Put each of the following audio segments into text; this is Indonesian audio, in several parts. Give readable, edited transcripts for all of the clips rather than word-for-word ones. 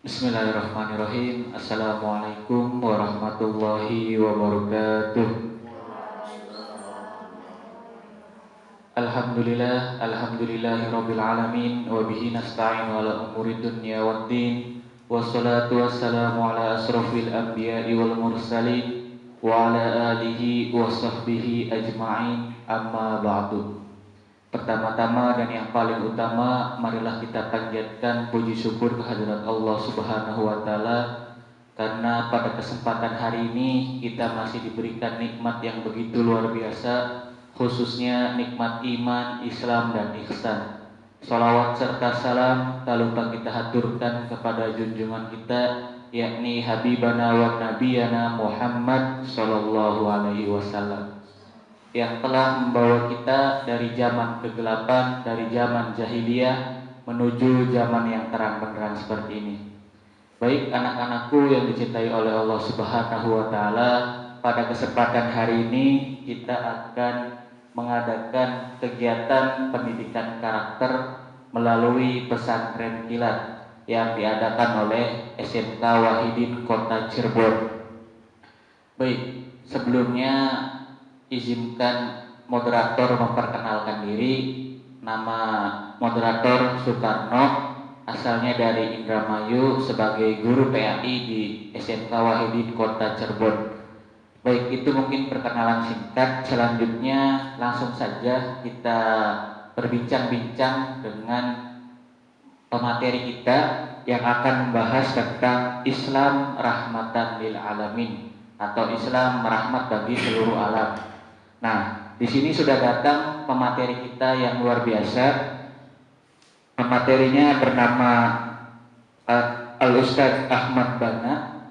Bismillahirrahmanirrahim. Assalamualaikum warahmatullahi wabarakatuh. Alhamdulillahirabbil alamin wa bihi nasta'in ala umuri dunya waddin. Wassalatu wassalamu ala asrofil anbiya'i wal mursalin wa ala alihi wa sahbihi ajma'in. Amma ba'du. Pertama-tama dan yang paling utama, marilah kita panjatkan puji syukur kehadirat Allah Subhanahu wa taala karena pada kesempatan hari ini kita masih diberikan nikmat yang begitu luar biasa, khususnya nikmat iman, Islam dan ihsan. Salawat serta salam tak lupa kita haturkan kepada junjungan kita, yakni Habibana wa Nabiyana Muhammad sallallahu alaihi wasallam, yang telah membawa kita dari zaman kegelapan, dari zaman jahiliyah menuju zaman yang terang benderang seperti ini. Baik anak-anakku yang dicintai oleh Allah Subhanahu wa taala, pada kesempatan hari ini kita akan mengadakan kegiatan pendidikan karakter melalui pesantren kilat yang diadakan oleh SMK Wahidin Kota Cirebon. Baik, sebelumnya izinkan moderator memperkenalkan diri. Nama moderator Soekarno, asalnya dari Indramayu, sebagai guru PAI di SMK Wahidin Kota Cirebon. Baik, itu mungkin perkenalan singkat. Selanjutnya langsung saja kita berbincang-bincang dengan pemateri kita yang akan membahas tentang Islam rahmatan lil alamin atau Islam rahmat bagi seluruh alam. Nah, di sini sudah datang pemateri kita yang luar biasa. Pematerinya bernama Al-Ustadz Ahmad Bana,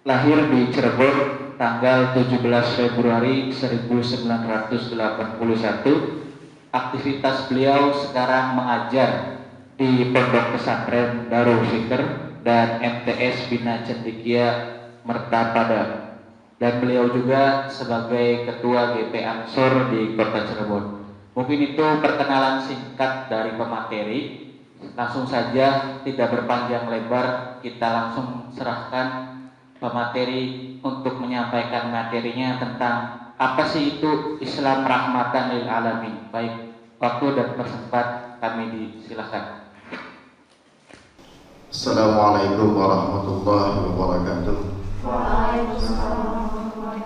lahir di Cirebon tanggal 17 Februari 1981. Aktivitas beliau sekarang mengajar di Pondok Pesantren Darul Fikr dan MTS Bina Cendekia Mertapada, dan beliau juga sebagai ketua GP Ansor di Kota Cirebon. Mungkin itu perkenalan singkat dari pemateri. Langsung saja, tidak berpanjang lebar, kita langsung serahkan pemateri untuk menyampaikan materinya tentang apa sih itu Islam rahmatan lil alamin. Baik, waktu dan persempat kami disilahkan. Assalamualaikum warahmatullahi wabarakatuh.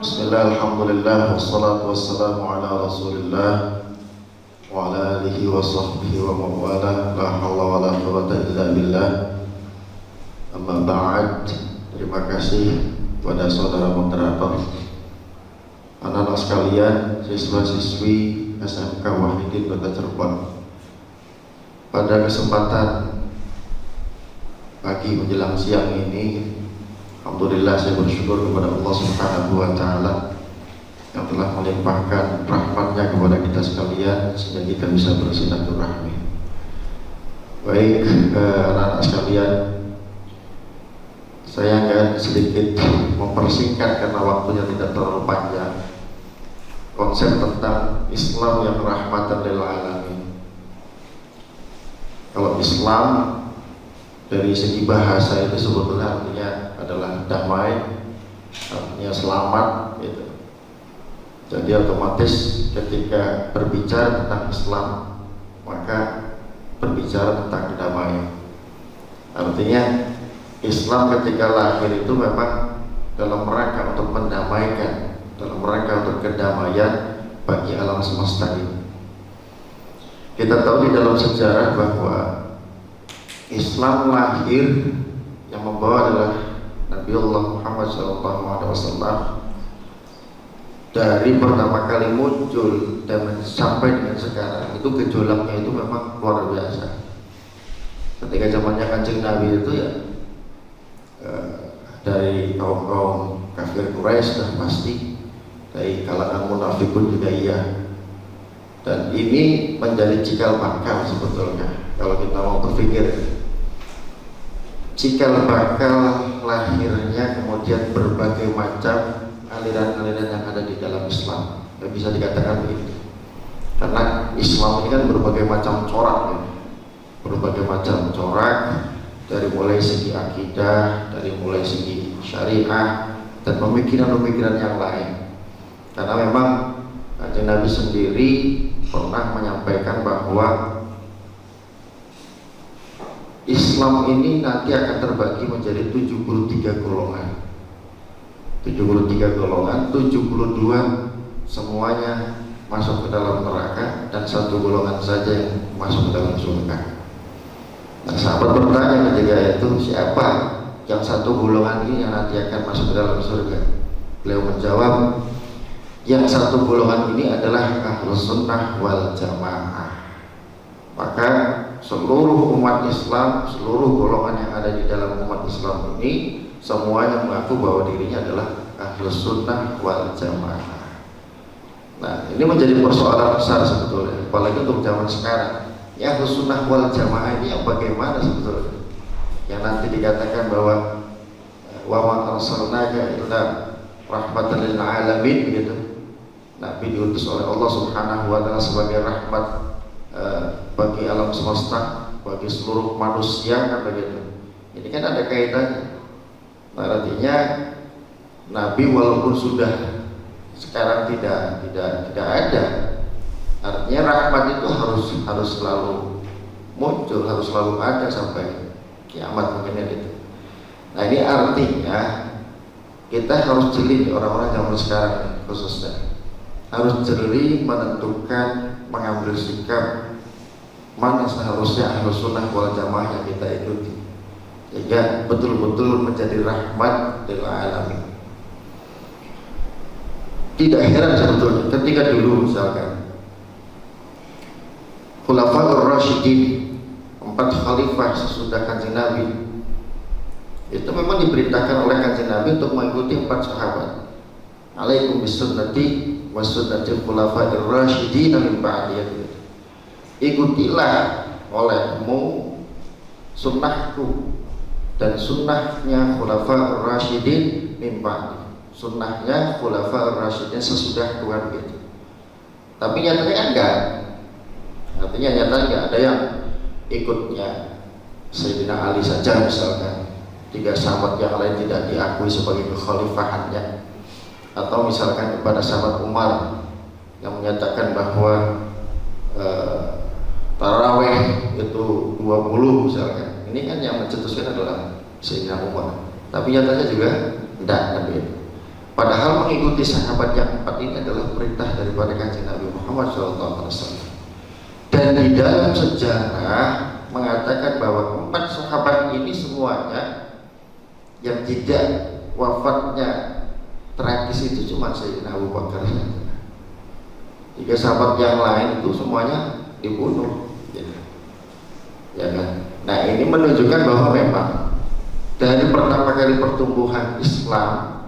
Bismillah, alhamdulillah, wassalatu wassalamu ala rasulillah wa ala alihi wa sahbihi wa mawala, la hawla wa la quwwata illa billah. Amma ba'd. Terima kasih kepada saudara moderator, anak-anak sekalian, siswa-siswi SMK Wahidin Kota Cirebon. Pada kesempatan pagi menjelang siang ini, alhamdulillah saya bersyukur kepada Allah Subhanahu wa taala yang telah melimpahkan rahmatnya kepada kita sekalian sehingga kita bisa bersilaturahmi. Baik, anak-anak sekalian, saya akan sedikit mempersingkat karena waktunya tidak terlalu panjang. Konsep tentang Islam yang rahmatan lil alamin. Kalau Islam dari segi bahasa itu sebetulnya artinya adalah damai, artinya selamat gitu. Jadi otomatis ketika berbicara tentang Islam maka berbicara tentang damai. Artinya Islam ketika lahir itu memang dalam rangka untuk mendamaikan, dalam rangka untuk kedamaian bagi alam semesta ini. Kita tahu di dalam sejarah bahwa Islam lahir yang membawa adalah Nabiullah Muhammad SAW. Dari pertama kali muncul dan sampai dengan sekarang itu gejolaknya itu memang luar biasa. Ketika zamannya Kanjeng Nabi itu ya dari kaum kafir Quraisy sudah pasti, dari kalangan munafikun juga iya. Dan ini menjadi cikal bakal sebetulnya kalau kita mau berpikir, cikal bakal lahirnya kemudian berbagai macam aliran-aliran yang ada di dalam Islam. Tidak bisa dikatakan begitu, karena Islam ini kan berbagai macam corak ya. Berbagai macam corak dari mulai segi akidah, dari mulai segi syariah dan pemikiran-pemikiran yang lain. Karena memang Kanjeng Nabi sendiri pernah menyampaikan bahwa Islam ini nanti akan terbagi menjadi 73 golongan. 73 golongan, 72 semuanya masuk ke dalam neraka dan satu golongan saja yang masuk ke dalam surga. Nah, sahabat bertanya ketika itu, siapa yang satu golongan ini yang nanti akan masuk ke dalam surga? Beliau menjawab, yang satu golongan ini adalah Ahlus Sunnah wal Jamaah. Maka seluruh umat Islam, seluruh golongan yang ada di dalam umat Islam ini semuanya mengaku bahwa dirinya adalah Ahlus Sunnah wal Jamaah. Nah, ini menjadi persoalan besar sebetulnya, apalagi untuk zaman sekarang. Ya, Ahlus Sunnah wal Jamaah ini yang bagaimana sebetulnya? Yang nanti dikatakan bahwa wa ma arsalnaka illa rahmatan lil alamin, begitu. Nabi diutus oleh Allah Subhanahu wa taala sebagai rahmat bagi alam semesta, bagi seluruh manusia, kan begitu. Ini kan ada kaitannya. Nah, artinya Nabi walaupun sudah sekarang tidak ada, artinya rahmat itu harus selalu muncul, harus selalu ada sampai kiamat mungkin itu. Nah, ini artinya kita harus jeli, orang-orang zaman sekarang khususnya harus jeli menentukan, mengambil sikap mana seharusnya Ahlus Sunnah wal Jamaah yang kita ikuti, sehingga betul-betul menjadi rahmat lil alamin. Tidak heran sebetulnya ketika dulu misalkan Khulafaur Rasyidin, 4 khalifah sesudah Kanjeng Nabi, itu memang diperintahkan oleh Kanjeng Nabi untuk mengikuti 4 sahabat. Alaikum bisunnati wa sunnatil khulafair rasyidin min ba'di. Ikutilah olehmu sunnahku dan sunnahnya khulafaur rasyidin min ba'di. Sunnahnya khulafaur rasyidin sesudah Tuhan gitu. Tapi nyatanya enggak. Artinya nyatanya enggak ada yang ikutnya Sayyidina Ali saja misalkan. 3 sahabat yang lain tidak diakui sebagai kekhalifahannya. Atau misalkan kepada sahabat Umar yang menyatakan bahwa taraweh itu 20 misalkan. Ini kan yang mencetuskan adalah Sayyidina Umar. Tapi nyatanya juga tidak Nabi itu. Padahal mengikuti sahabat yang 4 ini adalah perintah daripada Kanjeng Nabi Muhammad SAW. Dan di dalam sejarah mengatakan bahwa 4 sahabat ini semuanya yang tidak wafatnya tragis itu cuma Sayyidina Abu Bakar. 3 sahabat yang lain itu semuanya dibunuh, ya kan? Nah, ini menunjukkan bahwa memang dari pertama kali pertumbuhan Islam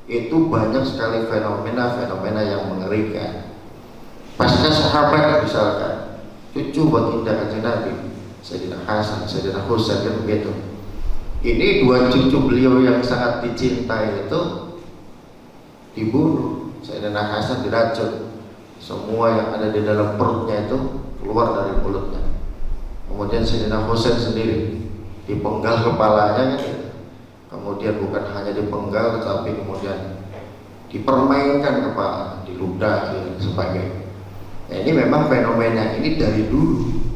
itu banyak sekali fenomena-fenomena yang mengerikan. Pasca sahabat misalkan cucu baginda Kanjeng Nabi Sayyidina Hasan, Sayyidina Husain, kan begitu. Ini 2 cucu beliau yang sangat dicintai itu dibunuh. Sayyidina Hasan diracun, semua yang ada di dalam perutnya itu keluar dari mulutnya. Kemudian Sayyidina Husain sendiri dipenggal kepalanya kan gitu. Kemudian bukan hanya dipenggal tetapi kemudian dipermainkan kepala, diludahi dan sebagainya. Nah, ini memang fenomena ini dari dulu.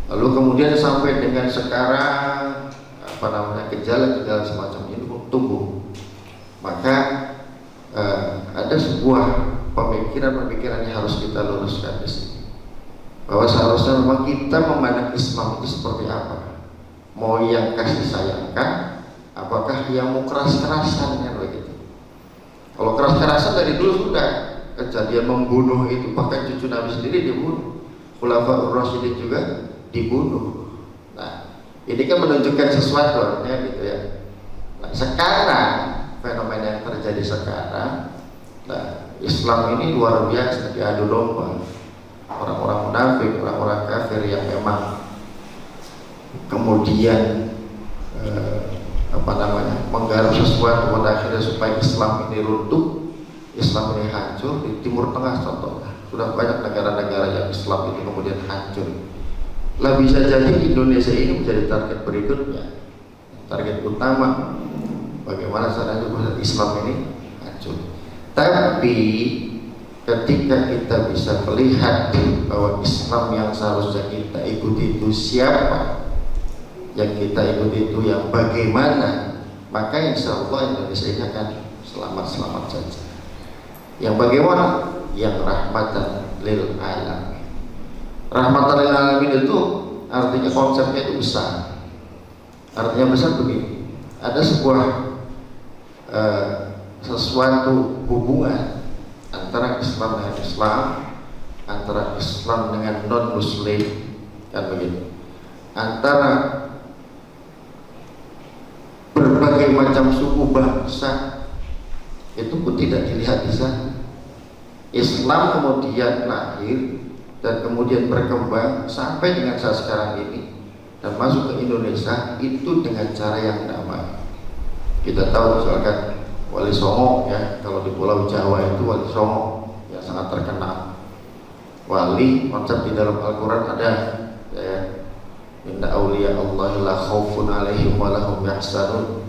Lalu kemudian sampai dengan sekarang gejala-gejala semacam ini tumbuh. Maka ada sebuah pemikiran-pemikiran yang harus kita luruskan di sini. Bahwa seharusnya memang kita memandang Islam itu seperti apa? Mau yang kasih sayangkan, apakah yang mau keras-kerasan kan begitu? Kalau keras-kerasan dari dulu sudah, kejadian membunuh itu bahkan cucu Nabi sendiri dibunuh, Khulafaur Rasyidin juga dibunuh. Nah, ini kan menunjukkan sesuatu ya gitu ya. Nah, sekarang fenomena yang terjadi sekarang, nah, Islam ini luar biasa diadu domba. Orang-orang munafik, orang-orang kafir yang memang kemudian menggarap sesuatu pada akhirnya supaya Islam ini runtuh, Islam ini hancur. Di Timur Tengah contohnya sudah banyak negara-negara yang Islam itu kemudian hancur. Lah bisa jadi Indonesia ini menjadi target berikutnya. target utama bagaimana caranya supaya Islam ini hancur. Tapi ketika kita bisa melihat bahwa Islam yang seharusnya kita ikuti itu siapa, yang kita ikuti itu yang bagaimana, maka insya Allah Indonesia ini akan selamat-selamat saja. Yang bagaimana? Yang rahmatan lil alamin. Rahmatan lil alamin itu artinya konsepnya itu besar. Artinya besar begini, ada sebuah sesuatu hubungan antara Islam dengan Islam, antara Islam dengan non Muslim, kan begitu, antara berbagai macam suku bangsa itu pun tidak dilihat di sana. Islam kemudian lahir dan kemudian berkembang sampai dengan saat sekarang ini dan masuk ke Indonesia itu dengan cara yang damai. Kita tahu misalkan Wali Songo, ya, kalau di Pulau Jawa itu Wali Songo yang sangat terkenal. Wali konsep di dalam Al-Quran ada, ya, inna awliya Allahi la khaufun alaihim wa lahum yahzanun.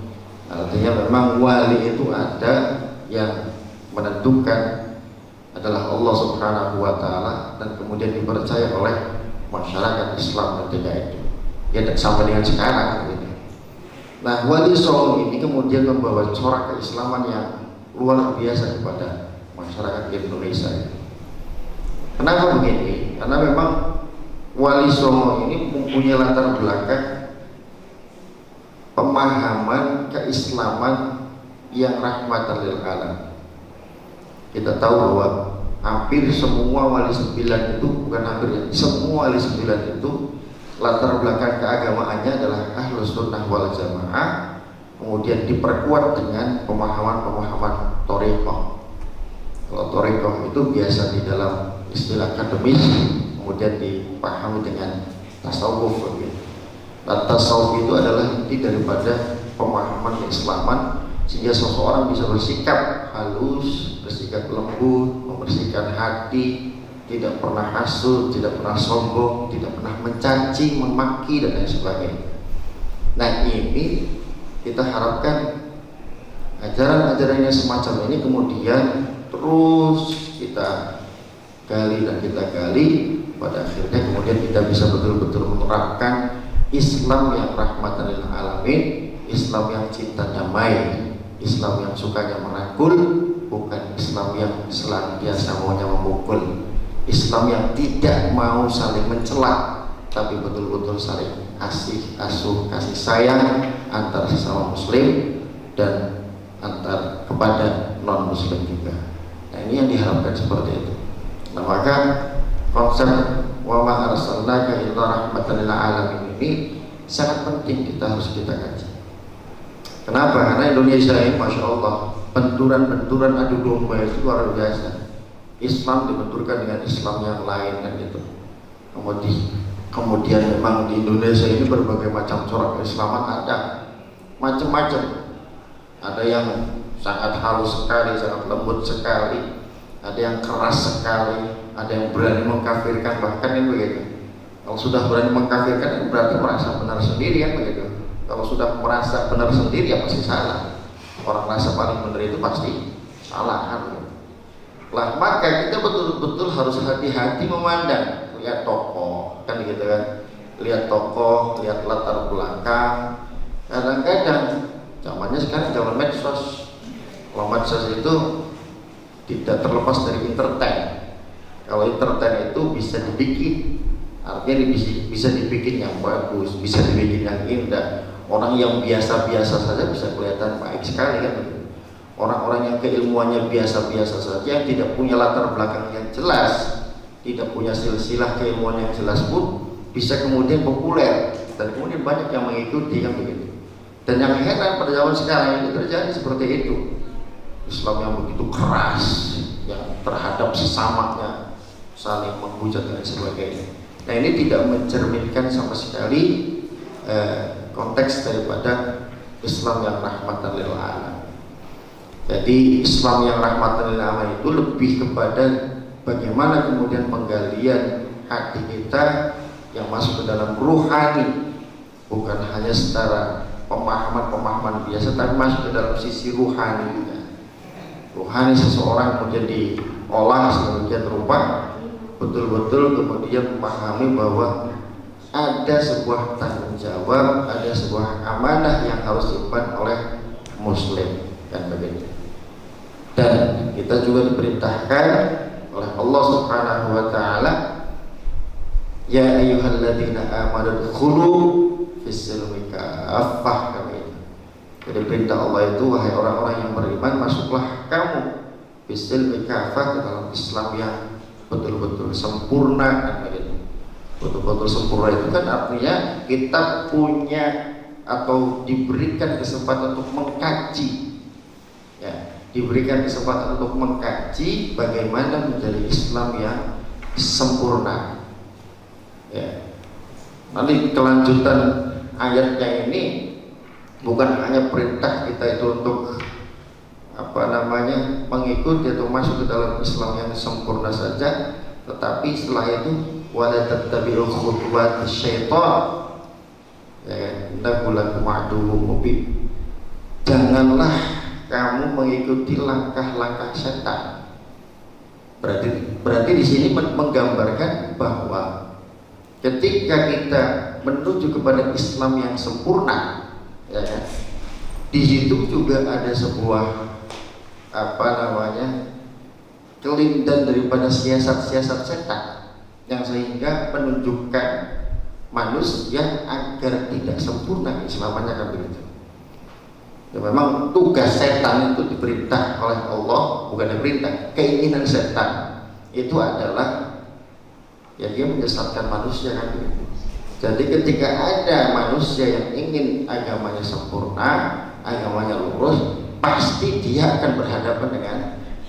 Artinya memang wali itu ada yang menentukan adalah Allah Subhanahu wa taala dan kemudian dipercaya oleh masyarakat Islam ketika itu. Ya sampai dengan sekarang gitu. Nah, Wali Songo ini kemudian membawa corak keislaman yang luar biasa kepada masyarakat Indonesia. Kenapa begini? Karena memang Wali Songo ini mempunyai latar belakang pemahaman keislaman yang rahmatan lil alamin. Kita tahu bahwa hampir semua wali 9 itu, bukan hampir ya, semua wali 9 itu latar belakang keagamaannya adalah Ahlus Sunnah wal Jamaah, kemudian diperkuat dengan pemahaman-pemahaman Thariqah. Kalau Thariqah itu biasa di dalam istilah akademis, kemudian dipahami dengan tasawuf. Nah, tasawuf itu adalah inti daripada pemahaman keislaman, sehingga seseorang bisa bersikap halus, bersikap lembut, membersihkan hati, tidak pernah hasut, tidak pernah sombong, tidak pernah mencaci, memaki, dan lain sebagainya. Nah, ini kita harapkan ajaran-ajarannya semacam ini kemudian terus kita gali dan kita gali, pada akhirnya kemudian kita bisa betul-betul menerapkan Islam yang rahmatan lil alamin, Islam yang cinta damai, Islam yang sukanya merangkul, bukan Islam yang senantiasa maunya memukul, Islam yang tidak mau saling mencela, tapi betul-betul saling kasih sayang antar sesama Muslim dan antar kepada non Muslim juga. Nah, ini yang diharapkan seperti itu. Nah, maka konsep wa ma arsalnaka illa rahmatan lil alamin ini sangat penting, kita harus kita kaji. Kenapa? Karena Indonesia ini Masya Allah benturan-benturan adu domba itu luar biasa. Islam dibenturkan dengan Islam yang lain kan gitu. Kemudian memang di Indonesia ini berbagai macam corak keislaman ada macam-macam. Ada yang sangat halus sekali, sangat lembut sekali, ada yang keras sekali, ada yang berani mengkafirkan, bahkan yang begitu. Kalau sudah berani mengkafirkan berarti merasa benar sendiri kan begitu. Kalau sudah merasa benar sendiri ya pasti salah. Orang merasa paling benar itu pasti salah kan. Lah, maka kita betul-betul harus hati-hati memandang, lihat tokoh kan gitu kan, lihat tokoh, lihat latar belakang. Kadang-kadang zamannya sekarang zaman medsos. Kalau medsos itu tidak terlepas dari entertain. Kalau entertain itu bisa dibikin, artinya bisa dibikin yang bagus, bisa dibikin yang indah. Orang yang biasa-biasa saja bisa kelihatan baik sekali kan. Orang-orang yang keilmuannya biasa-biasa saja, yang tidak punya latar belakang yang jelas, tidak punya silsilah keilmuan yang jelas pun bisa kemudian populer dan kemudian banyak yang mengikuti kan begitu. Dan yang heran pada zaman sekarang itu terjadi seperti itu. Islam yang begitu keras, yang terhadap sesamanya saling menghujat dan sebagainya. Nah, ini tidak mencerminkan sama sekali konteks daripada Islam yang rahmatan lil alamin. Jadi Islam yang rahmatan lil alamin itu lebih kepada bagaimana kemudian penggalian hati kita yang masuk ke dalam ruhani, bukan hanya secara pemahaman pemahaman biasa, tapi masuk ke dalam sisi ruhani. Rohani seseorang kemudian diolah sedemikian rupa, betul-betul kemudian memahami bahwa ada sebuah tanggung jawab, ada sebuah amanah yang harus diemban oleh muslim, dan begitu. Dan kita juga diperintahkan oleh Allah Subhanahu wa taala, ya ayyuhalladzina amanu dkhulu fis-silmi kaffah. Jadi perintah Allah itu, wahai orang-orang yang beriman, masuklah kamu fis-silmi kaffah, ke dalam Islam yang betul-betul sempurna, kan begitu. Betul-betul sempurna itu kan artinya kita punya atau diberikan kesempatan untuk mengkaji, ya, diberikan kesempatan untuk mengkaji bagaimana menjadi Islam yang sempurna. Ya. Nanti kelanjutan ayatnya ini bukan hanya perintah kita itu untuk mengikuti atau masuk ke dalam Islam yang sempurna saja, tetapi setelah itu wala tattabi'u khutuwati syaitan, ya, innahu lakum aduwwum mubin. Janganlah kamu mengikuti langkah-langkah setan. Berarti di sini menggambarkan bahwa ketika kita menuju kepada Islam yang sempurna, ya, di situ juga ada sebuah kelindan daripada siasat-siasat setan yang sehingga menunjukkan manusia agar tidak sempurna keislamannya, kan begitu. Ya, memang tugas setan itu diperintah oleh Allah, bukan diperintah. Keinginan setan itu adalah ya dia menyesatkan manusia, kan begitu. Jadi ketika ada manusia yang ingin agamanya sempurna, agamanya lurus, pasti dia akan berhadapan dengan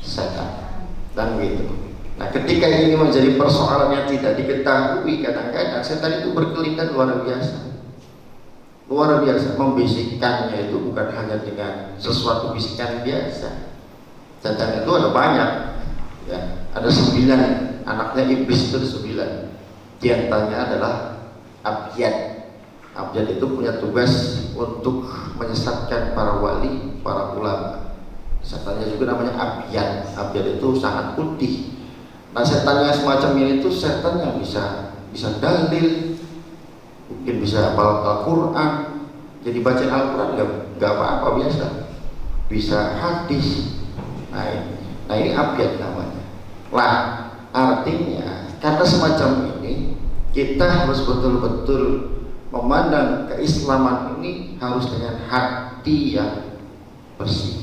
setan, dan begitu. Nah, ketika ini menjadi persoalan yang tidak diketahui, kadang-kadang setan itu berkelindan luar biasa. Luar biasa, membisikkannya itu bukan hanya dengan sesuatu bisikan biasa. Setan itu ada banyak, ya, ada 9 anaknya iblis, itu ada 9. Di antaranya adalah Abjad. Abjad itu punya tugas untuk menyesatkan para wali, para ulama. Setannya juga namanya Abjad. Abjad itu sangat putih. Nah, setan yang semacam ini itu setan yang bisa dalil, mungkin bisa hafal Al-Quran. Jadi bacaan Al-Quran gak apa-apa, biasa. Bisa hadis. Nah ini Abjad namanya. Lah, artinya karena semacam ini kita harus betul-betul memandang keislaman ini harus dengan hati yang bersih.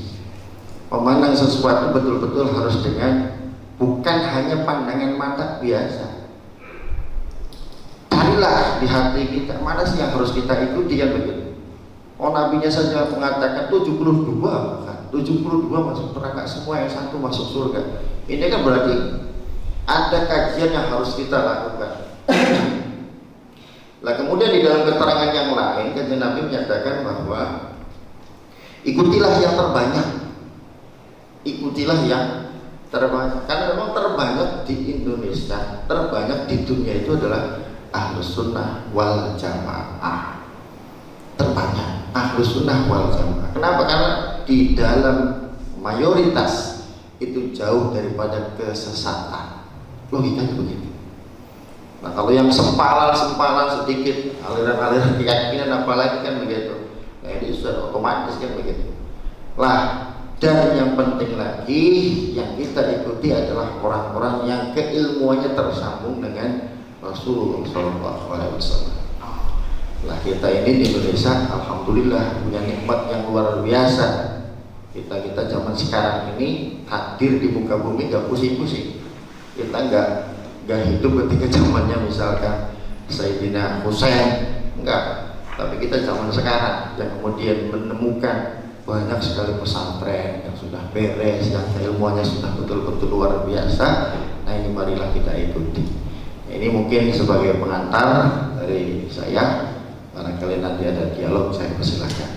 Memandang sesuatu betul-betul harus dengan, bukan hanya pandangan mata biasa. Carilah di hati kita, mana sih yang harus kita ikuti, kan begitu. Oh, nabinya saja mengatakan 72 masuk neraka, semua yang satu masuk surga. Ini kan berarti ada kajian yang harus kita lakukan. Lah kemudian di dalam keterangan yang lain, kajian Nabi menyatakan bahwa ikutilah yang terbanyak. Ikutilah yang terbanyak. Karena memang terbanyak di Indonesia, terbanyak di dunia itu adalah Ahlus Sunnah wal Jamaah. Terbanyak Ahlus Sunnah wal Jamaah. Kenapa? Karena di dalam mayoritas itu jauh daripada kesesatan. Logikanya begitu. Nah, kalau yang sempalan sedikit, aliran-aliran keyakinan apalagi, kan begitu. Nah, ini sudah otomatis, kan begitu. Lah, dan yang penting lagi yang kita ikuti adalah orang-orang yang keilmuannya tersambung dengan Rasulullah SAW. Lah, kita ini di Indonesia alhamdulillah punya nikmat yang luar biasa. Kita zaman sekarang ini hadir di muka bumi gak pusing-pusing. Kita gak hidup ketika zamannya misalkan Sayyidina Husain, enggak. Tapi kita zaman sekarang yang kemudian menemukan banyak sekali pesantren yang sudah beres, yang ilmuannya sudah betul-betul luar biasa. Nah, ini marilah kita ikuti. Ini mungkin sebagai pengantar dari saya. Barangkali nanti ada dialog, saya persilakan.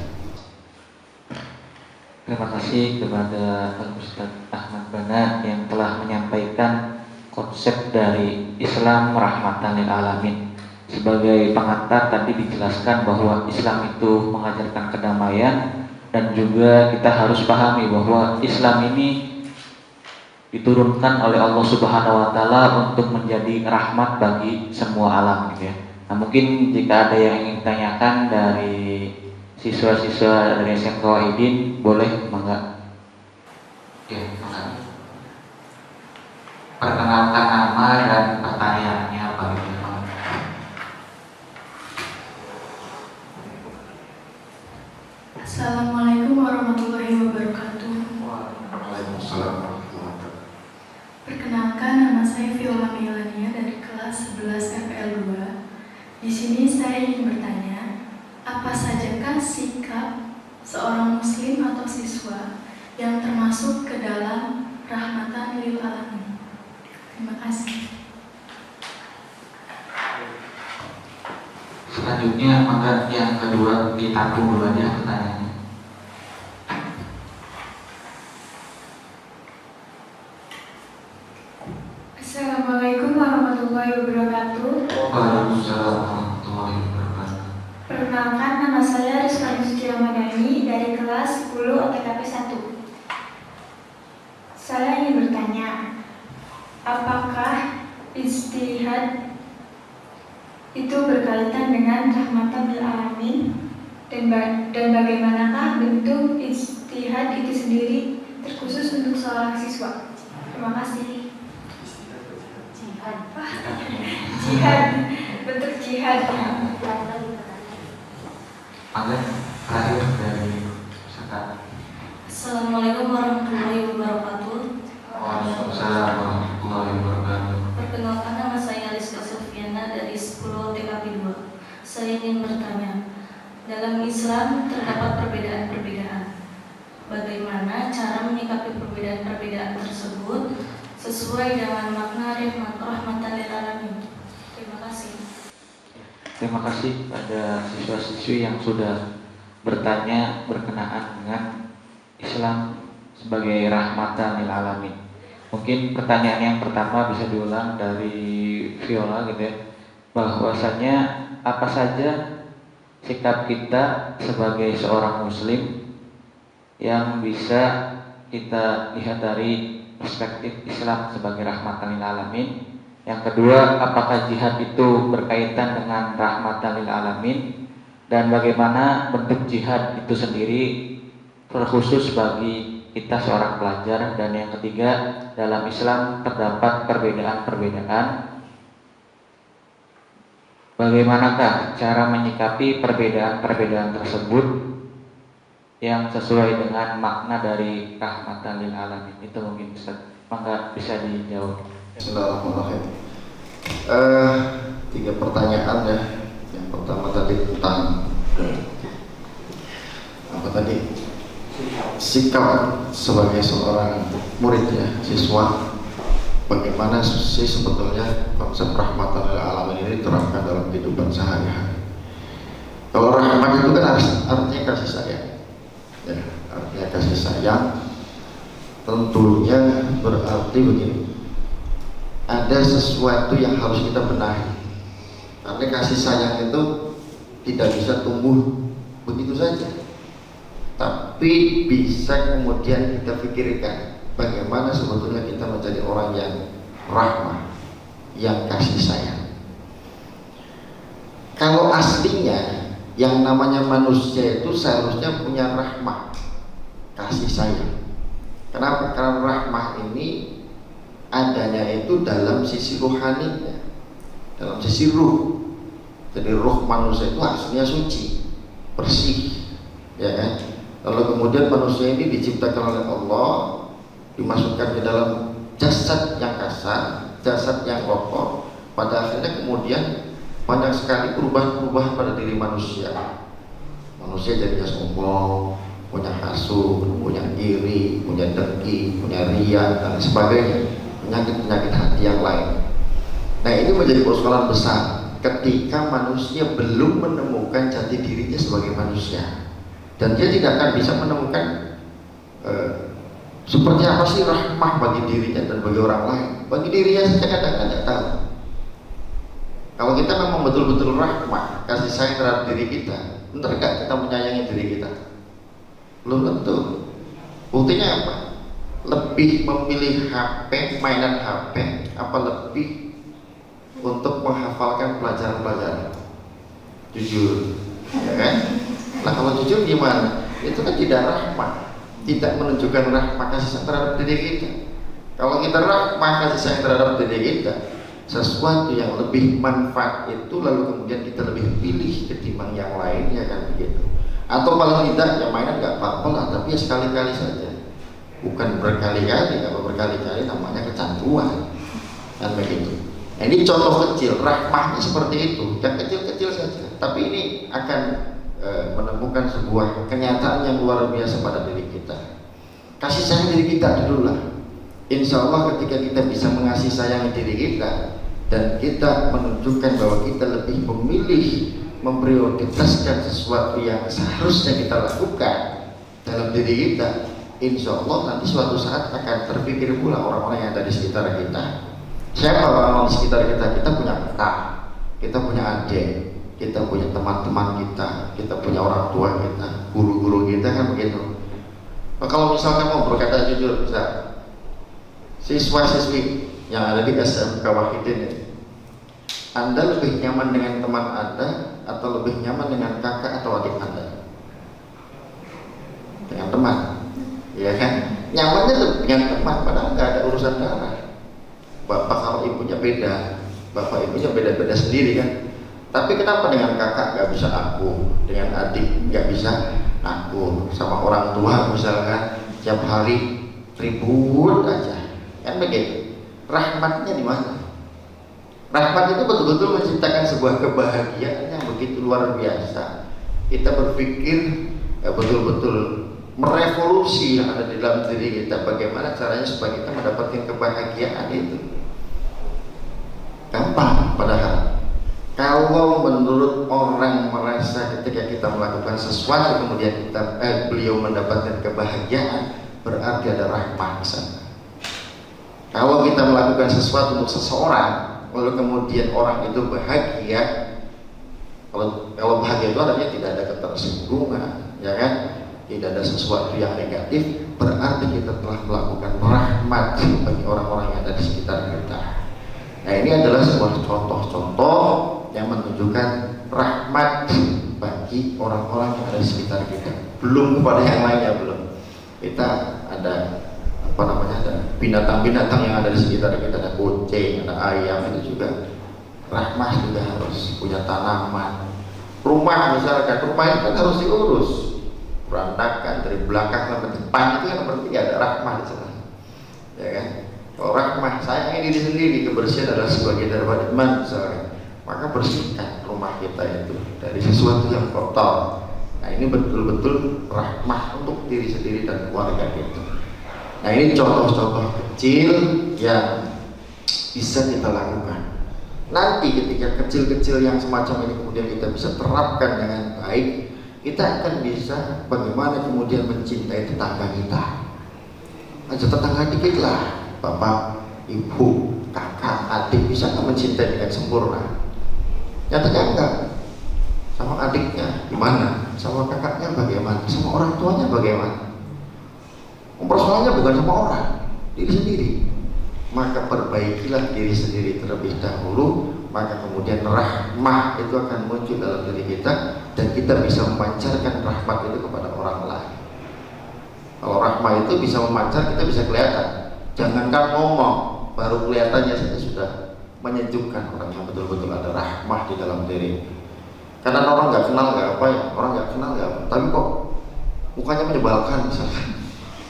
Terima kasih kepada Al-Ustaz Ahmad Bana yang telah menyampaikan konsep dari Islam rahmatan lil alamin. sebagai pengantar tadi dijelaskan bahwa Islam itu mengajarkan kedamaian, dan juga kita harus pahami bahwa Islam ini diturunkan oleh Allah Subhanahu wa taala untuk menjadi rahmat bagi semua alam gitu ya. Nah, mungkin jika ada yang ingin ditanyakan dari siswa-siswa dari SMK Wahidin, boleh mangga. Oke, mangga. Perkenalkan nama dan pertanyaannya apa gitu ya. Assalamualaikum warahmatullahi wabarakatuh. Waalaikumsalam warahmatullahi wabarakatuh. Perkenalkan, nama saya Viola Melania dari kelas 11 FPL 2. Di sini saya ingin bertanya, apa sajakah sikap seorang muslim atau siswa yang termasuk ke dalam rahmatan lil alamin? Terima kasih. Selanjutnya mangga yang kedua ditampung dulu aja pertanyaannya. Assalamualaikum warahmatullahi wabarakatuh. Waalaikumsalam warahmatullahi wabarakatuh. Perkenalkan, nama saya Rizky Suci Ramadhani dari kelas 10 OTKP 1. Saya ingin bertanya, apakah ijtihad itu berkaitan dengan rahmatan lil alamin, dan bagaimanakah bentuk ijtihad itu sendiri terkhusus untuk seorang siswa? Terima kasih. Jihad, bentuk jihad. Mangga terakhir dari Saka. Assalamualaikum warahmatullahi wabarakatuh. Waalaikumsalam warahmatullahi wabarakatuh. Perkenalkan, nama saya Rizka Sofiana dari 10 TKP 2. Saya ingin bertanya, dalam Islam terdapat perbedaan-perbedaan. Bagaimana cara menyikapi perbedaan-perbedaan tersebut sesuai dengan makna rahmatan lil alamin? Terima kasih. Terima kasih pada siswa-siswi yang sudah bertanya berkenaan dengan Islam sebagai rahmatan lil alamin. Mungkin pertanyaan yang pertama bisa diulang dari Viola gitu ya, bahwasanya apa saja sikap kita sebagai seorang muslim yang bisa kita lihat dari perspektif Islam sebagai rahmatan lil alamin. Yang kedua, apakah jihad itu berkaitan dengan rahmatan lil alamin, dan bagaimana bentuk jihad itu sendiri terkhusus bagi kita seorang pelajar. Dan yang ketiga, dalam Islam terdapat perbedaan-perbedaan. Bagaimanakah cara menyikapi perbedaan-perbedaan tersebut yang sesuai dengan makna dari rahmatan lil alamin? Itu mungkin mangga bisa dijawab. Bismillahirrahmanirrahim. 3 pertanyaan ya. Yang pertama tadi tentang apa tadi? Sikap sebagai seorang murid ya, siswa. Bagaimana sih sebetulnya konsep rahmatan lil alamin ini diterapkan dalam kehidupan sehari-hari? Kalau rahmat itu kan artinya kasih sayang. Ya, artinya kasih sayang. Tentunya berarti begini, ada sesuatu yang harus kita benahi. Karena kasih sayang itu tidak bisa tumbuh begitu saja, tapi bisa kemudian kita pikirkan bagaimana sebetulnya kita menjadi orang yang rahmah, yang kasih sayang. Kalau aslinya yang namanya manusia itu seharusnya punya rahmah, kasih sayang. Kenapa? Karena rahmah ini adanya itu dalam sisi rohaninya, dalam sisi ruh. Jadi ruh manusia itu aslinya suci, bersih, ya kan? Lalu kemudian manusia ini diciptakan oleh Allah, dimasukkan ke dalam jasad yang kasar, jasad yang kokoh. Pada akhirnya kemudian banyak sekali perubahan-perubahan pada diri manusia. Manusia jadinya sombong, punya hasud, punya iri, punya dengki, punya riya dan sebagainya, penyakit-penyakit hati yang lain. Nah, ini menjadi persoalan besar ketika manusia belum menemukan jati dirinya sebagai manusia, dan dia tidak akan bisa menemukan seperti apa sih rahmah bagi dirinya dan bagi orang lain. Bagi dirinya saja kadang-kadang tahu. Kalau kita memang betul-betul rahmah, kasih sayang terhadap diri kita, benar gak kita menyayangi diri kita? Belum tentu. Buktinya apa? Lebih memilih HP, mainan HP, apa lebih untuk menghafalkan pelajaran-pelajaran? Jujur, ya kan? Nah kalau jujur gimana? Itu kan tidak rahmah, tidak menunjukkan rahmah kasih sayang terhadap diri kita. Kalau kita rahmah kasih sayang terhadap diri kita, sesuatu yang lebih manfaat itu lalu kemudian kita lebih pilih ketimbang yang lain, ya kan begitu. Atau paling tidak ya mainan nggak apa-apa lah, tapi ya sekali-kali saja, bukan berkali-kali. Kalau berkali-kali namanya kecanduan, kan begitu. Nah, ini contoh kecil, rahmahnya seperti itu, yang kecil-kecil saja, tapi ini akan menemukan sebuah kenyataan yang luar biasa pada diri kita. Kasih sayang diri kita dulu lah. Insya Allah ketika kita bisa mengasihi sayangi diri kita dan kita menunjukkan bahwa kita lebih memilih memprioritaskan sesuatu yang seharusnya kita lakukan dalam diri kita, insya Allah nanti suatu saat akan terpikir pula orang-orang yang ada di sekitar kita. Siapa orang-orang di sekitar kita? Kita punya kakak, kita punya adik, kita punya teman-teman kita punya orang tua kita, guru-guru kita, kan begitu. Nah, kalau misalkan mau berkata jujur, bisa siswa-siswi yang ada di SMK Wahidin ini, Anda lebih nyaman dengan teman Anda atau lebih nyaman dengan kakak atau adik Anda? Dengan teman, ya kan? Nyamannya dengan teman, padahal nggak ada urusan darah. Bapak kalau ibunya beda, bapak ibunya beda-beda sendiri kan. Tapi kenapa dengan kakak nggak bisa aku, dengan adik nggak bisa aku, sama orang tua misalkan tiap hari ribut aja, kan begitu? Rahmatnya di mana? Rahmat itu betul-betul menciptakan sebuah kebahagiaan yang begitu luar biasa. Kita berpikir betul-betul merevolusi yang ada di dalam diri kita. Bagaimana caranya supaya kita mendapatkan kebahagiaan itu? Gampang padahal. Kalau menurut orang merasa ketika kita melakukan sesuatu kemudian beliau mendapatkan kebahagiaan, berarti ada rahmat di sana. Kalau kita melakukan sesuatu untuk seseorang lalu kemudian orang itu bahagia, kalau bahagia itu artinya tidak ada ketersinggungan, ya kan? Tidak ada sesuatu yang negatif, berarti kita telah melakukan rahmat bagi orang-orang yang ada di sekitar kita. Nah, ini adalah sebuah contoh-contoh yang menunjukkan rahmat bagi orang-orang yang ada di sekitar kita. Belum kepada yang lainnya, belum. Kita ada ada binatang-binatang yang ada di sekitar kita, ada kucing, ada ayam, itu juga rahmat, juga harus punya tanaman. Rumah misalkan, rumah itu kan harus diurus, berantakan dari belakang sampai depan, itu kan berarti ada rahmat di sana, ya kan? Kalau rahmah, sayangi diri sendiri, kebersihan adalah sebagian daripada iman misalkan, maka bersihkan rumah kita itu dari sesuatu yang kotor. Nah, ini betul-betul rahmah untuk diri sendiri dan keluarga kita. Nah, ini contoh-contoh kecil yang bisa kita lakukan. Nanti ketika kecil-kecil yang semacam ini kemudian kita bisa terapkan dengan baik, kita akan bisa bagaimana kemudian mencintai tetangga kita. Aja tetangga dikit lah, bapak, ibu, kakak, adik, bisa nggak mencintai dengan sempurna? Nyatanya enggak. Sama adiknya gimana? Sama kakaknya bagaimana? Sama orang tuanya bagaimana? Persoalannya bukan sama orang, diri sendiri. Maka perbaikilah diri sendiri terlebih dahulu, maka kemudian rahmah itu akan muncul dalam diri kita dan kita bisa memancarkan rahmat itu kepada orang lain. Kalau rahmah itu bisa memancar, kita bisa kelihatan. Jangankan ngomong, baru kelihatannya saja sudah menyejukkan orang yang betul-betul ada rahmah di dalam diri. Karena orang nggak kenal nggak apa ya, orang nggak kenal nggak apa, tapi kok mukanya menyebalkan misalkan.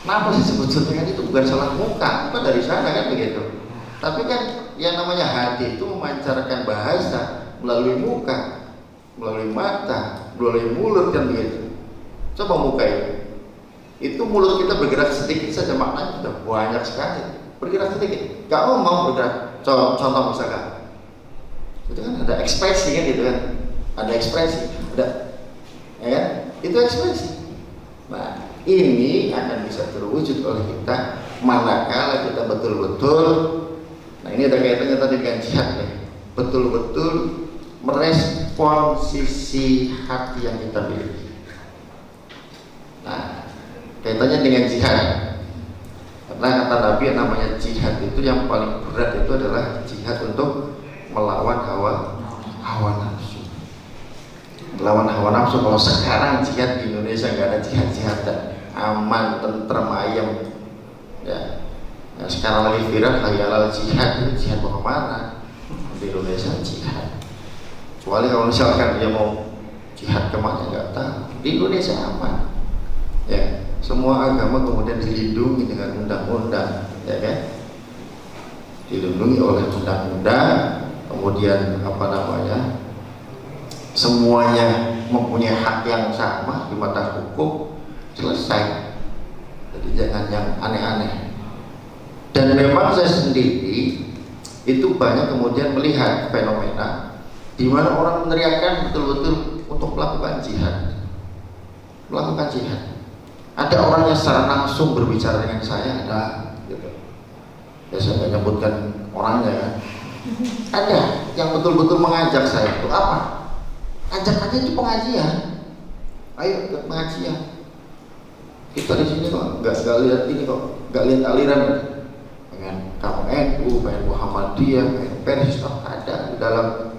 Kenapa sih sebetulnya kan itu bukan salah muka, bukan dari sana kan begitu. Tapi kan yang namanya hati itu memancarkan bahasa melalui muka, melalui mata, melalui mulut kan begitu. Coba muka itu mulut kita bergerak sedikit saja maknanya sudah banyak sekali. Bergerak sedikit, gak mau bergerak. Contoh misalkan, itu kan ada ekspresi kan gitu kan, ada ekspresi, ada, ya kan? Itu ekspresi. Nah, ini akan bisa terwujud oleh kita manakala kita betul-betul. Nah, ini ada kaitannya tadi dengan jihad ya. betul-betul merespon sisi hati yang kita miliki. Nah, kaitannya dengan jihad. Karena kata Nabi namanya jihad itu yang paling berat itu adalah jihad untuk melawan hawa nafsu. Melawan hawa nafsu. Kalau sekarang jihad di Indonesia nggak ada jihad-jihadan, aman, tentrem, ayam. Ya. Nah, sekarang lagi viral hayalal jihad, itu jihad mau kemana? Di Indonesia jihad. Kecuali kalau misalkan dia mau jihad kemana nggak tahu. Di Indonesia aman. Ya, semua agama kemudian dilindungi dengan undang-undang, ya kan? Dilindungi oleh undang-undang, kemudian semuanya mempunyai hak yang sama di mata hukum, selesai. Jadi jangan yang aneh-aneh. Dan memang saya sendiri itu banyak kemudian melihat fenomena di mana orang meneriakkan betul-betul untuk melakukan jihad. Melakukan jihad. Ada orang yang secara langsung berbicara dengan saya, ada gitu. Ya saya nggak nyebutkan orangnya kan. Ada yang betul-betul mengajak saya untuk apa? Ajak aja itu pengajian. Ayo ke pengajian. Kita di sini kok nggak lihat ini kok, nggak lihat aliran. Pengen kamu NU, pengen Muhammadiyah, pengen Penistok, ada di dalam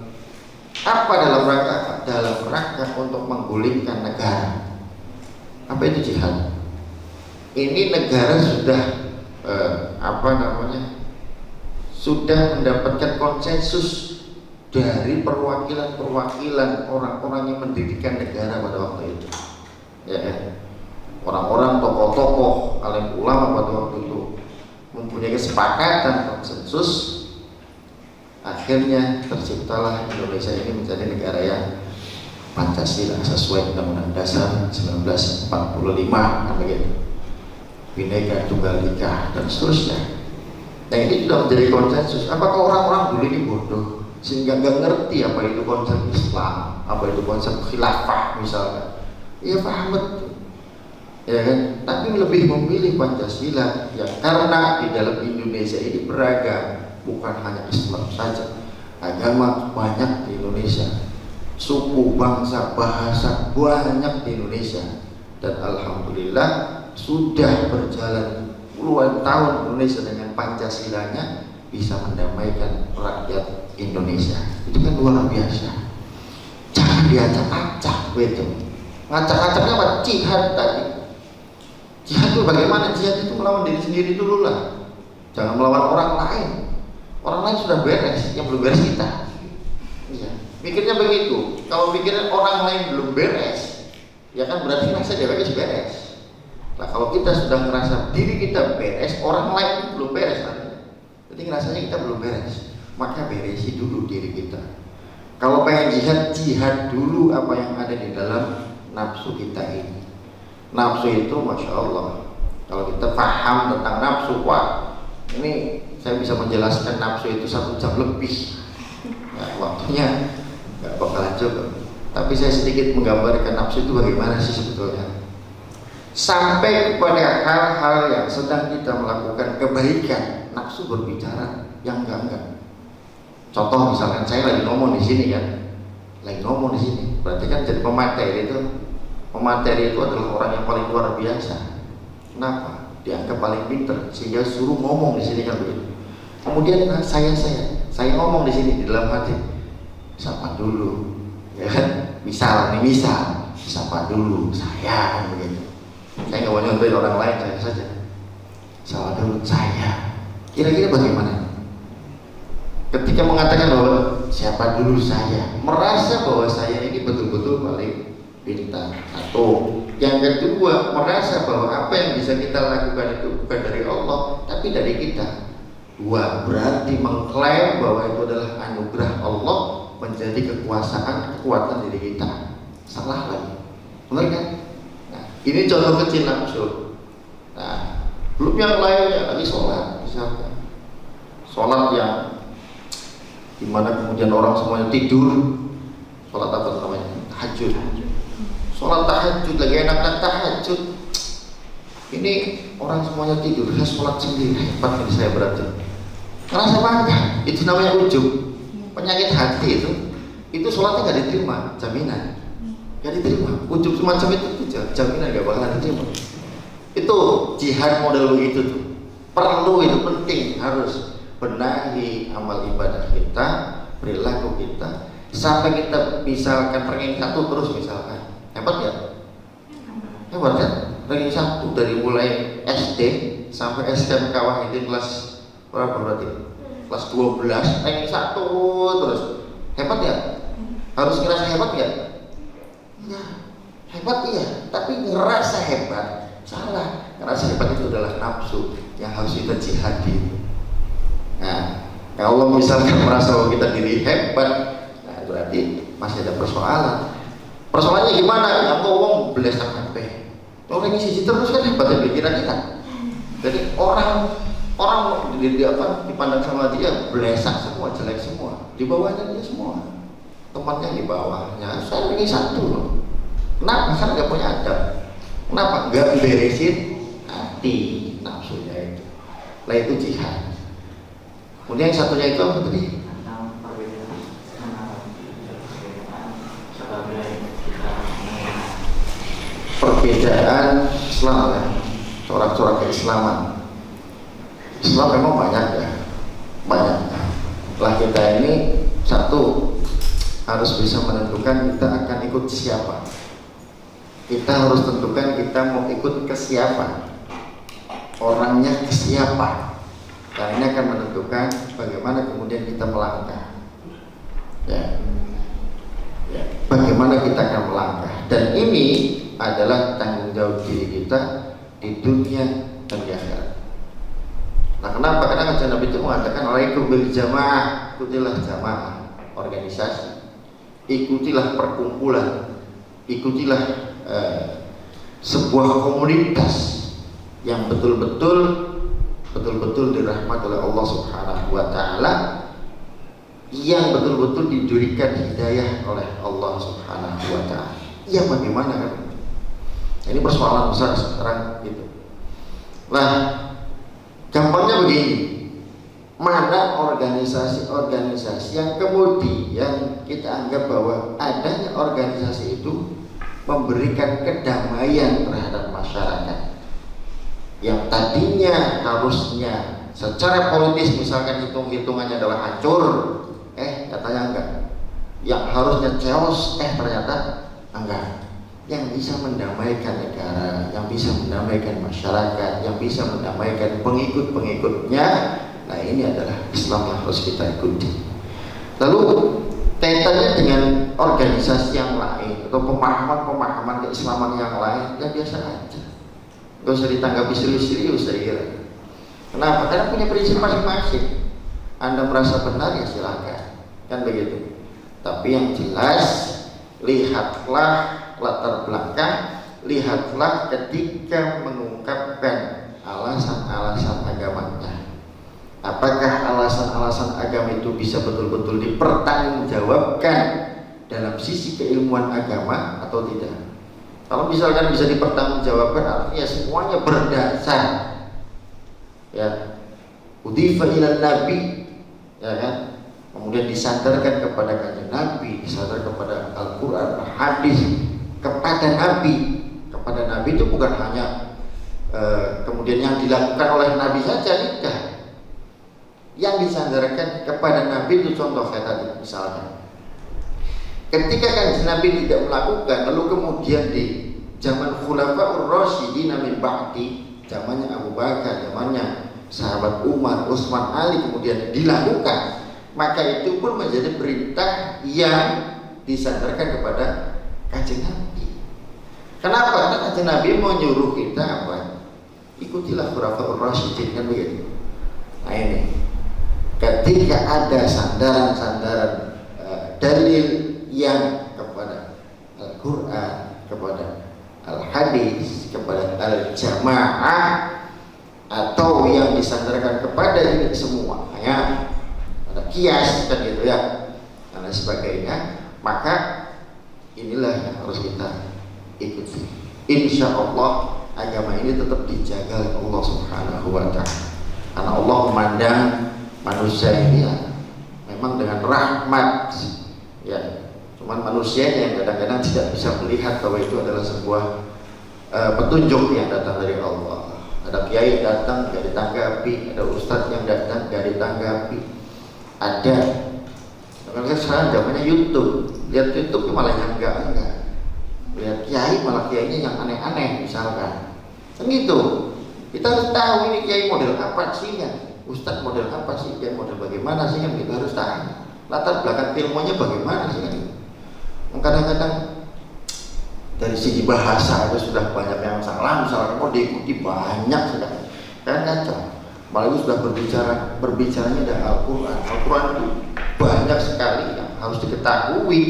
apa dalam rangka? Dalam rangka untuk menggulingkan negara. Apa itu jihad? Ini negara sudah sudah mendapatkan konsensus dari perwakilan orang-orang yang mendirikan negara pada waktu itu. Ya kan? Orang-orang tokoh-tokoh, alim ulama pada waktu itu mempunyai kesepakatan konsensus. Akhirnya terciptalah Indonesia ini menjadi negara yang Pancasila sesuai Undang-Undang Dasar 1945 kan begitu. Bhinneka Tunggal Ika dan seterusnya. Nah ini sudah menjadi konsensus. Apakah orang-orang dulu ini bodoh sehingga nggak ngerti apa itu konsep Islam, apa itu konsep khilafah misalnya? Ya paham betul, ya kan? Tapi lebih memilih Pancasila ya karena di dalam Indonesia ini beragam, bukan hanya Islam saja, agama banyak di Indonesia. Suku, bangsa, bahasa banyak di Indonesia dan alhamdulillah sudah berjalan puluhan tahun Indonesia dengan Pancasilanya bisa mendamaikan rakyat Indonesia. Itu kan luar biasa. Jangan diacak-acak begitu. Ngacak-acaknya apa? Jihad tadi. Jihad itu bagaimana? Jihad itu melawan diri sendiri dulu lah. Jangan melawan orang lain. Orang lain sudah beres, yang belum beres kita. Iya. Mikirnya begitu. Kalau mikirnya orang lain belum beres, ya kan berarti rasa dia beres. Nah kalau kita sudah merasa diri kita beres, orang lain belum beres artinya. Jadi ngerasanya kita belum beres, maka beresi dulu diri kita. Kalau pengen jihad dulu apa yang ada di dalam nafsu kita ini. Nafsu itu Masya Allah, kalau kita paham tentang nafsu, wah ini saya bisa menjelaskan nafsu itu 1 jam lebih. Nah, waktunya nggak bakalan cukup. Tapi saya sedikit menggambarkan nafsu itu bagaimana sih sebetulnya. Sampai kepada hal-hal yang sedang kita melakukan kebaikan, nafsu berbicara yang enggak. Contoh misalkan saya lagi ngomong di sini kan, berarti kan jadi pemateri itu. Pemateri itu adalah orang yang paling luar biasa. Kenapa? Dianggap paling pinter sehingga suruh ngomong di sini kan begitu. Kemudian saya ngomong di sini di dalam hati, sapa dulu, ya kan? Misal, sapa dulu saya kan begitu. Saya nggak mau nyontohin orang lain, saya saja. Sapa dulu saya. Kira-kira bagaimana? Ketika mengatakan bahwa siapa dulu saya, merasa bahwa saya ini betul-betul paling pintar. Satu. Yang kedua, merasa bahwa apa yang bisa kita lakukan itu bukan dari Allah, tapi dari kita. Dua, berarti mengklaim bahwa itu adalah anugerah Allah menjadi kekuatan diri kita. Salah lagi, benar kan? Nah, ini contoh kecil nafsu. Nah, belum yang lainnya lagi sholat, misalkan sholat yang dimana kemudian orang semuanya tidur. Sholat apa namanya? Tahajud. Sholat tahajud lagi enak-enak tahajud. Ini orang semuanya tidur, saya sholat sendiri. Hebat ini saya berarti. Ngerasa bangga, itu namanya ujub. penyakit hati itu sholatnya nggak diterima, jaminan nggak diterima. Ujub semacam itu jaminan nggak bakalan diterima. Itu jihad model begitu tuh. Perlu, itu penting, harus benahi amal ibadah kita, perilaku kita, sampai kita misalkan ranking 1 terus misalkan. Hebat ya? Hebat kan? Ranking 1 dari mulai SD sampai SMK Wahidin kelas berapa berarti? Kelas 12, ranking 1 terus. Hebat ya? Harus ngerasa hebat ya? Ya, hebat iya, tapi ngerasa hebat salah. Ngerasa hebat itu adalah nafsu yang harus kita jihadi. Nah, kalau misalkan merasa bahwa kita diri hebat, nah berarti masih ada persoalan. Persoalannya gimana? Yang ngomong belesak HP. Orang ini sisi terus kan hebat ya pikiran kita. Jadi orang dipandang sama dia belesak semua, jelek semua. Di bawahnya dia semua. Temannya di bawahnya. Saya ini 1 loh. Kenapa? Karena nggak punya adab. Kenapa? Nggak beresin hati nafsunya itu. Lah itu jihad. Kemudian yang satunya itu apa tadi? Perbedaan Islam ya, corak-corak keislaman. Islam memang banyak ya, banyak. Lah kita ini satu harus bisa menentukan kita akan ikut siapa. Kita harus tentukan kita mau ikut ke siapa, orangnya ke siapa. Karena ini akan menentukan bagaimana kemudian kita melangkah. Ya. Bagaimana kita akan melangkah. Dan ini adalah tanggung jawab diri kita di dunia dan di akhirat. Nah, kenapa? Karena kanjeng Nabi itu mengatakan alaikum bil jamaah, ikutilah jamaah, organisasi, ikutilah perkumpulan, ikutilah sebuah komunitas yang betul-betul dirahmati oleh Allah Subhanahu wa taala, yang betul-betul diberikan hidayah oleh Allah Subhanahu wa taala. Ya bagaimana kan? Ini persoalan besar sekarang gitu. Nah, gampangnya begini. Mana organisasi-organisasi yang kemudian kita anggap bahwa adanya organisasi itu memberikan kedamaian terhadap masyarakat, yang tadinya harusnya secara politis misalkan hitung-hitungannya adalah hancur, katanya enggak. Yang harusnya chaos, ternyata enggak. Yang bisa mendamaikan negara, yang bisa mendamaikan masyarakat, yang bisa mendamaikan pengikut-pengikutnya. Nah, ini adalah Islam yang harus kita ikuti. Lalu kaitannya dengan organisasi yang lain atau pemahaman keislaman yang lain, ya biasa aja. Gak usah ditanggapi serius-serius saya kira. Kenapa? Karena punya prinsip masing-masing. Anda merasa benar ya silakan, kan begitu. Tapi yang jelas, lihatlah latar belakang, lihatlah ketika mengungkapkan alasan-alasan agamanya. Apakah alasan-alasan agama itu bisa betul-betul dipertanggungjawabkan dalam sisi keilmuan agama atau tidak? Kalau misalkan bisa dipertanggungjawabkan, artinya semuanya berdasar ya udhifa ila nabi, ya kan, kemudian disandarkan kepada kanjeng Nabi, disandarkan kepada Al-Quran, hadis, kepada Nabi itu bukan hanya kemudian yang dilakukan oleh Nabi saja, tidak. Yang disandarkan kepada Nabi itu contoh saya tadi misalnya, ketika kanjeng Nabi tidak melakukan, lalu kemudian di zaman Khulafaur Rasyidin min ba'di, zamannya Abu Bakar, zamannya sahabat Umar, Utsman, Ali, kemudian dilakukan, maka itu pun menjadi perintah yang disandarkan kepada kanjeng Nabi. Kenapa? Karena kanjeng Nabi mau nyuruh kita apa? Ikutilah Khulafaur Rasyidin, kan begitu. Nah ini, ketika ada sandaran-sandaran dalil yang kepada Al-Quran, kepada Al-Hadis, kepada Al-Jamaah, atau yang disandarkan kepada ini semua, ya, ada kias kan gitu ya, dan lain sebagainya, maka inilah yang harus kita ikuti. Insya Allah agama ini tetap dijaga oleh Allah Subhanahu wa ta'ala, karena Allah memandang manusia ini ya memang dengan rahmat, ya. Cuman manusia yang kadang-kadang tidak bisa melihat bahwa itu adalah sebuah petunjuk yang datang dari Allah. Ada kiai datang gak ditanggapi, ada ustadz yang datang gak ditanggapi, ada. Karena sekarang zamannya YouTube, lihat YouTube malah yang enggak, lihat kiai malah kiainya yang aneh-aneh misalkan, kan gitu. Kita harus tahu ini kiai model apa sih kan, ustadz model apa sih, kiai model bagaimana sih kan, kita harus tahu latar belakang ilmunya bagaimana sih kan. Kadang-kadang dari segi bahasa aja sudah banyak yang salah, misalkan mau diikuti banyak sekali, kan kacau. Malah itu sudah berbicaranya dengan Al-Quran. Al-Quran itu banyak sekali yang harus diketahui,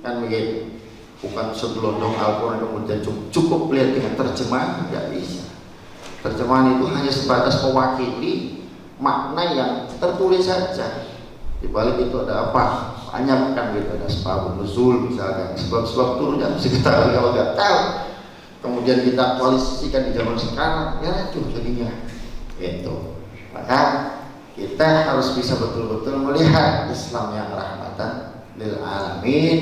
kan begitu. Bukan segelondong Al-Quran kemudian cukup lihat dengan terjemahan, tidak bisa. Terjemahan itu hanya sebatas mewakili makna yang tertulis saja. Di balik itu ada apa? Banyak kan gitu, ada sebab nuzul misalkan, sebab-sebab turunnya mesti kita kalau nggak tahu. Kemudian kita aktualisasikan di zaman sekarang, ya itu jadinya itu. Maka kita harus bisa betul-betul melihat Islam yang rahmatan lil alamin.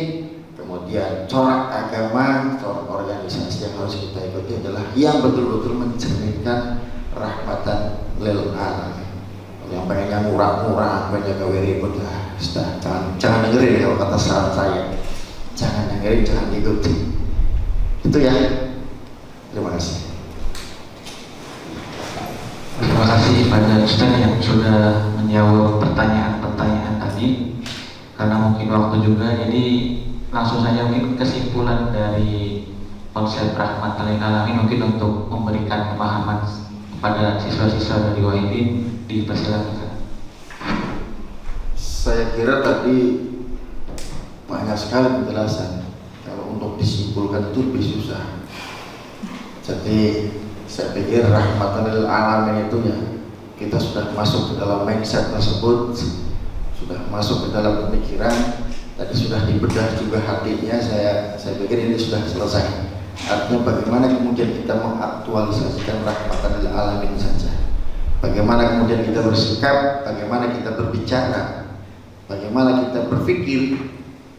Kemudian corak agama, corak organisasi yang harus kita ikuti adalah yang betul-betul mencerminkan rahmatan lil alamin. Yang pengennya murah-murah, banyak gawe ribut lah. Jangan dengerin ya kalau kata saran saya. Jangan dengerin, jangan ikuti. Itu ya. Terima kasih. Terima kasih pada Ustaz yang sudah menjawab pertanyaan-pertanyaan tadi. Karena mungkin waktu juga, jadi langsung saja mungkin kesimpulan dari konsep rahmatan lil alamin mungkin untuk memberikan pemahaman kepada siswa-siswa dari Wahidin, dipersilakan. Saya kira tadi banyak sekali penjelasan. Kalau untuk disimpulkan itu lebih susah. Jadi saya pikir rahmatan lil alamin itu ya, kita sudah masuk ke dalam mindset tersebut, sudah masuk ke dalam pemikiran. Tadi sudah dibedah juga hatinya. Saya pikir ini sudah selesai. Artinya bagaimana kemudian kita mengaktualisasikan rahmatan lil alamin saja. Bagaimana kemudian kita bersikap, bagaimana kita berbicara, bagaimana kita berpikir,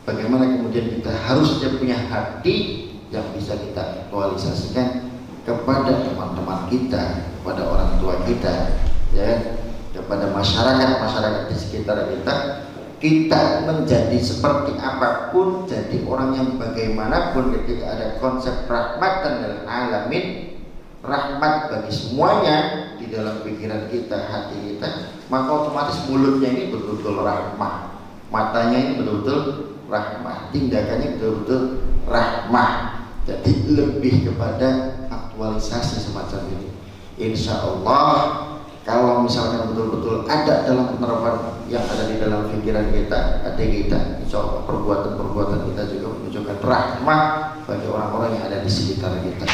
bagaimana kemudian kita harusnya punya hati yang bisa kita aktualisasikan kepada teman-teman kita, kepada orang tua kita, ya, kepada masyarakat di sekitar kita. Kita menjadi seperti apapun, jadi orang yang bagaimanapun, ketika ada konsep rahmatan lil alamin, rahmat bagi semuanya di dalam pikiran kita, hati kita, maka otomatis mulutnya ini betul-betul rahmah, matanya ini betul-betul rahmah, tindakannya betul-betul rahmah. Jadi lebih kepada aktualisasi semacam ini. Insya Allah kalau misalkan betul-betul ada dalam penerapan yang ada di dalam pikiran kita, hati kita, insya Allah perbuatan-perbuatan kita juga menunjukkan rahmah bagi orang-orang yang ada di sekitar kita.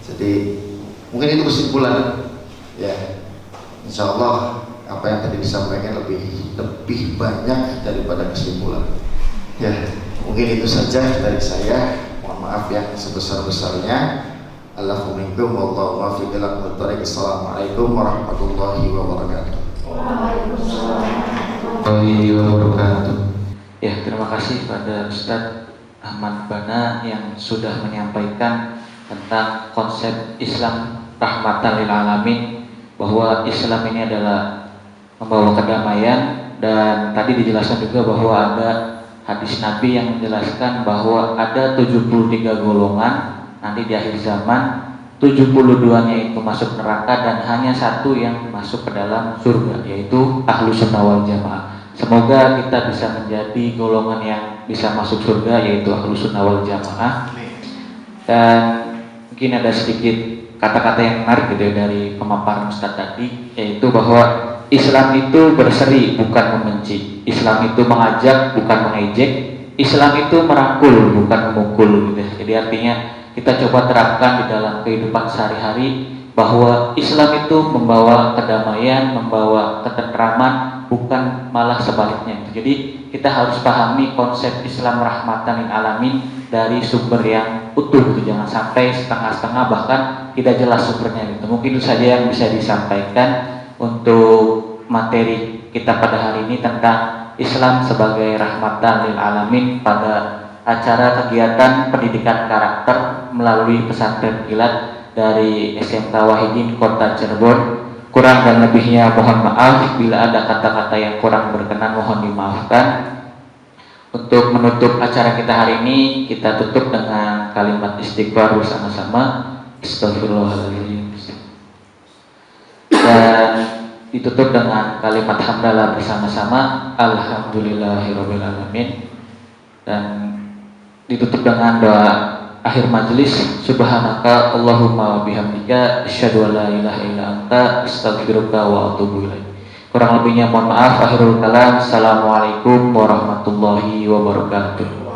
Jadi mungkin itu kesimpulan, ya. Insya Allah apa yang tadi disampaikan lebih banyak daripada kesimpulan. Ya, mungkin itu saja dari saya. Mohon maaf yang sebesar-besarnya. Assalamualaikum warahmatullahi wabarakatuh. Warahmatullahi wabarakatuh. Ya, terima kasih pada Ustadz Ahmad Bana yang sudah menyampaikan tentang konsep Islam rahmatan lil alamin, bahwa Islam ini adalah membawa kedamaian. Dan tadi dijelaskan juga bahwa ada hadis Nabi yang menjelaskan bahwa ada 73 golongan nanti di akhir zaman, 72-nya itu masuk neraka dan hanya satu yang masuk ke dalam surga, yaitu Ahlus Sunnah wal Jamaah. Semoga kita bisa menjadi golongan yang bisa masuk surga, yaitu Ahlus Sunnah wal Jamaah. Dan mungkin ada sedikit kata-kata yang menarik gitu dari pemaparan Ustadz tadi, yaitu bahwa Islam itu berseri bukan membenci, Islam itu mengajak bukan mengejek, Islam itu merangkul bukan memukul gitu. Jadi artinya kita coba terapkan di dalam kehidupan sehari-hari bahwa Islam itu membawa kedamaian, membawa ketentraman, bukan malah sebaliknya. Jadi kita harus pahami konsep Islam rahmatan lil alamin dari sumber yang utuh gitu. Jangan sampai setengah-setengah bahkan tidak jelas sumbernya gitu. Mungkin itu saja yang bisa disampaikan untuk materi kita pada hari ini tentang Islam sebagai rahmatan lil alamin pada acara kegiatan pendidikan karakter melalui pesantren kilat dari SMK Wahidin Kota Cirebon. Kurang dan lebihnya mohon maaf, bila ada kata-kata yang kurang berkenan mohon dimaafkan. Untuk menutup acara kita hari ini, kita tutup dengan kalimat istighfar bersama-sama. Astagfirullahaladzim. Dan ditutup dengan kalimat hamdalah bersama-sama. Alhamdulillahirrabbilalamin. Dan ditutup dengan doa akhir majelis. Subhanaka Allahumma bihamdika asyhadu an la ilaha illa anta astaghfiruka wa atubu ilaik. Kurang lebihnya mohon maaf. Akhirul kalam. Assalamualaikum warahmatullahi wabarakatuh.